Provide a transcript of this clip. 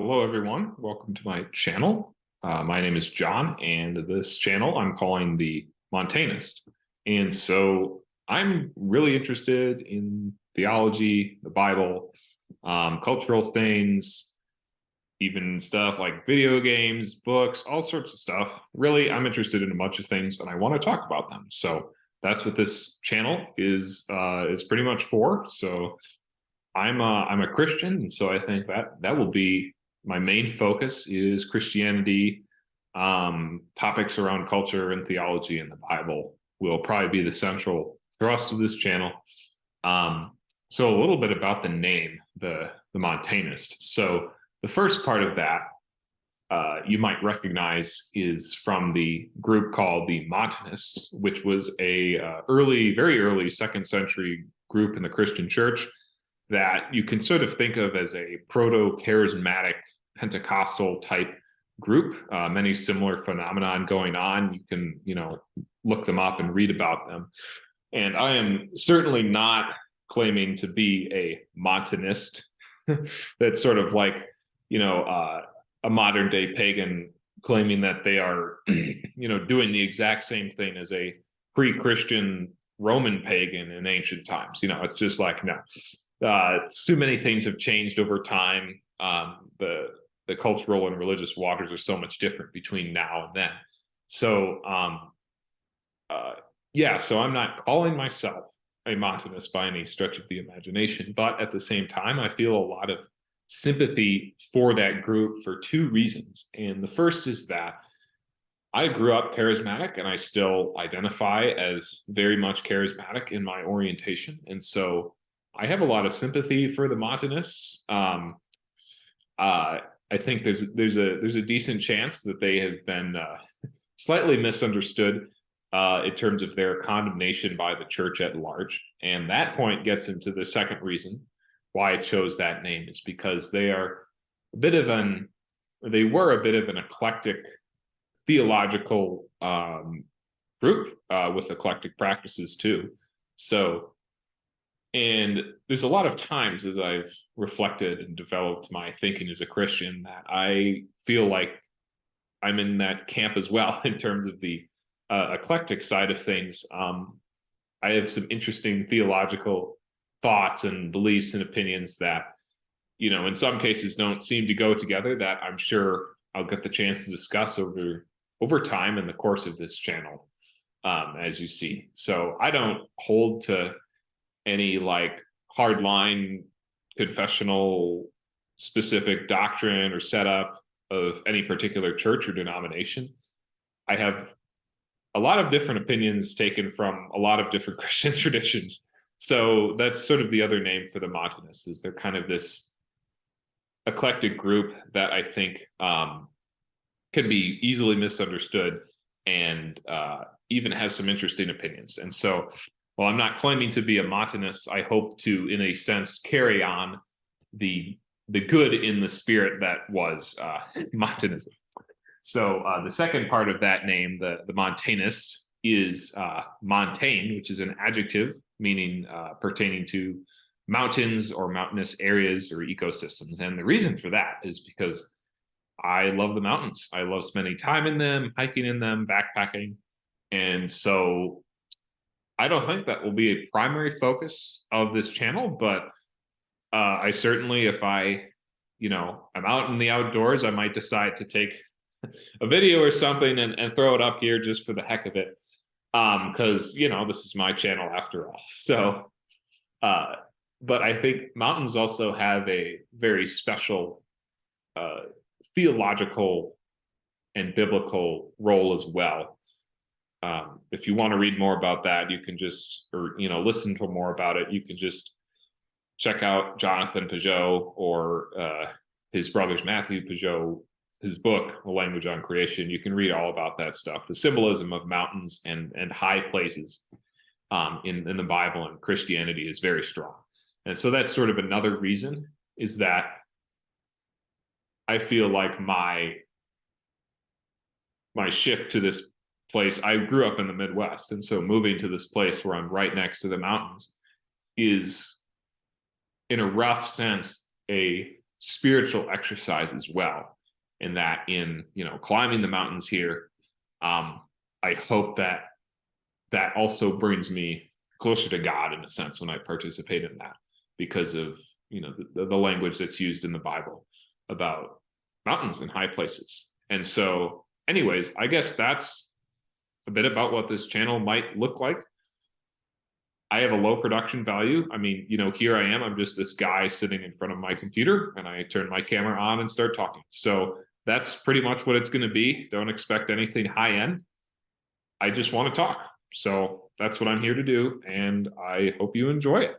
Hello, everyone. Welcome to my channel. My name is John, and this channel I'm calling the Montanist. And so I'm really interested in theology, the Bible, cultural things, even stuff like video games, books, all sorts of stuff. Really, I'm interested in a bunch of things, and I want to talk about them. So that's what this channel is pretty much for. So I'm a Christian, and so I think that will be my main focus is Christianity. Topics around culture and theology and the Bible will probably be the central thrust of this channel. So a little bit about the name, the Montanist. So the first part of that you might recognize is from the group called the Montanists, which was a very early second century group in the Christian church that you can sort of think of as a proto-charismatic Pentecostal type group. Many similar phenomenon going on. You can, look them up and read about them. And I am certainly not claiming to be a Montanist. That's sort of like, a modern day pagan claiming that they are, doing the exact same thing as a pre-Christian Roman pagan in ancient times. It's just like, no. So many things have changed over time. The cultural and religious waters are so much different between now and then. So, so I'm not calling myself a Montanist by any stretch of the imagination, but at the same time, I feel a lot of sympathy for that group for two reasons. And the first is that I grew up charismatic, and I still identify as very much charismatic in my orientation. And so I have a lot of sympathy for the Montanists. I think there's a decent chance that they have been slightly misunderstood in terms of their condemnation by the church at large. And that point gets into the second reason why I chose that name, is because they were a bit of an eclectic theological group with eclectic practices too. So, and there's a lot of times as I've reflected and developed my thinking as a Christian that I feel like I'm in that camp as well in terms of the eclectic side of things. I have some interesting theological thoughts and beliefs and opinions that, in some cases don't seem to go together, that I'm sure I'll get the chance to discuss over time in the course of this channel, as you see. So I don't hold to any like hardline confessional specific doctrine or setup of any particular church or denomination. I have a lot of different opinions taken from a lot of different Christian traditions. So that's sort of the other name for the Montanists, is they're kind of this eclectic group that I think can be easily misunderstood and even has some interesting opinions. And so while I'm not claiming to be a Montanist, I hope to, in a sense, carry on the good in the spirit that was Montanism. So the second part of that name, the Montanist, is montane, which is an adjective meaning pertaining to mountains or mountainous areas or ecosystems. And the reason for that is because I love the mountains. I love spending time in them, hiking in them, backpacking. And so I don't think that will be a primary focus of this channel, but I certainly, if I'm out in the outdoors, I might decide to take a video or something and throw it up here just for the heck of it. Because, this is my channel after all. So, but I think mountains also have a very special theological and biblical role as well. If you want to read more about that, you can listen to more about it. You can just check out Jonathan Peugeot or his brothers Matthew Peugeot, his book, A Language on Creation. You can read all about that stuff. The symbolism of mountains and high places in the Bible and Christianity is very strong. And so that's sort of another reason, is that I feel like my shift to this place, I grew up in the Midwest, and so moving to this place where I'm right next to the mountains is, in a rough sense, a spiritual exercise as well. And that in, you know, climbing the mountains here, I hope that that also brings me closer to God in a sense when I participate in that, because of, you know, the language that's used in the Bible about mountains and high places. And so anyways, I guess that's a bit about what this channel might look like. I have a low production value. I mean, you know, here I am, I'm just this guy sitting in front of my computer and I turn my camera on and start talking. So that's pretty much what it's going to be. Don't expect anything high end. I just want to talk. So that's what I'm here to do. And I hope you enjoy it.